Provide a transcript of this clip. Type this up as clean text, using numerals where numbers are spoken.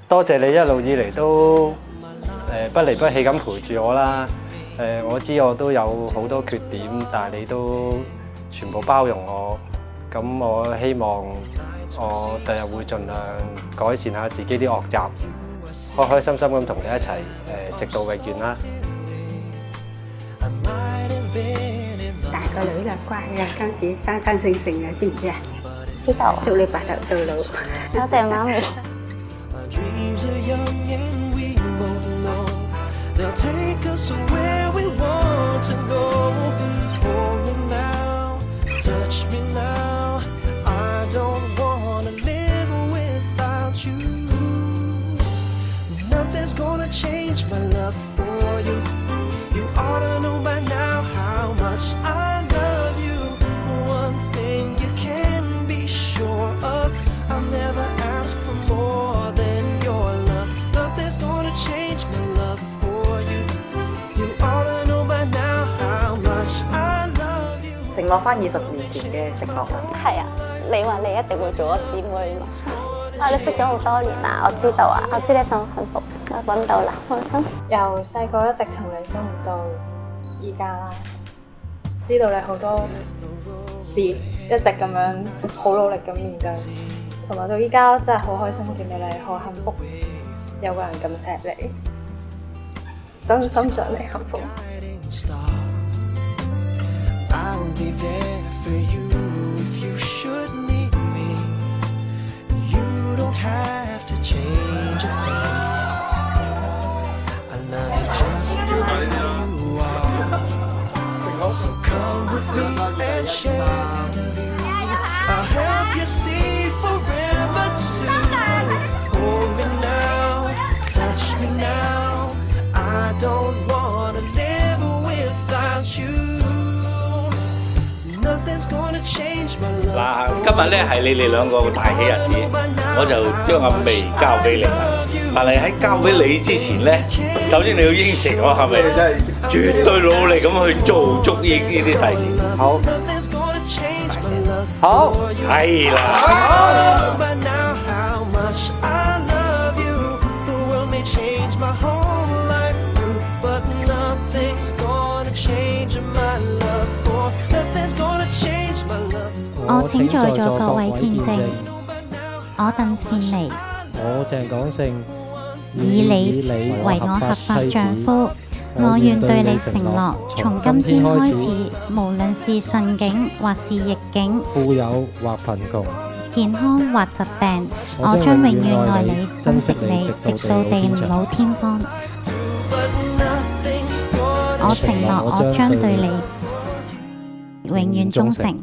多謝你一路以嚟都不離不棄咁陪住我啦。我知我都有好多缺點，但係你都全部包容我。咁我希望我第日會盡量改善下自己啲學習，開開心心咁同你一齊直到永遠啦。大個女啦，乖啊，跟住生生性性嘅，知唔知啊？知道。祝你白頭到老。多謝媽咪。They'll take us where we want to go. Hold me now, touch me now. I don't wanna live without you. Nothing's gonna change my love for you. You ought to know by now how much I love you. One thing you can be sure of, I'll never ask for more than your love. Nothing's gonna change my love for you. You ought to know by now how much I love you. 承諾翻20年前嘅承諾。係啊，你話你一定會做我姊妹嘛？啊，你識咗好多年啦，我知道啊，我知你想幸福，我揾到啦，放心。由細個一直同你生活到依家啦，知道你好多事一直咁樣好努力咁面對，同埋到依家真係好開心見到你，好幸福，有個人咁錫你，真心想你幸福。I'll be there for you if you should need me. You don't have to change a thing. I love you just the way you are. So come with me and share the view. I'll help you see forever too. Hold me now, touch me now. I don't wanna live without you.Nothing's gonna change my love. 嗱，今日咧係你哋兩個大喜日子，我就將阿眉交俾你啦。但係喺交俾你之前咧，首先你要應承我，係咪真係絕對努力咁去做足呢啲細節？好，Nothing's gonna change my love 好， for you. 係啦。 By now how much I love you. The world may change my whole life through, but nothing's gonna change my love for. Nothing's gonna change my love for. 我請在座各位見證，我鄧善妮我鄭廣勝以你為我合法丈夫，我願對你承諾，從今天開始，無論是順境或是逆境，富有或貧窮，健康或疾病，我將永遠愛你、珍惜你，直到地老天荒。我承諾，我將對你永遠忠誠。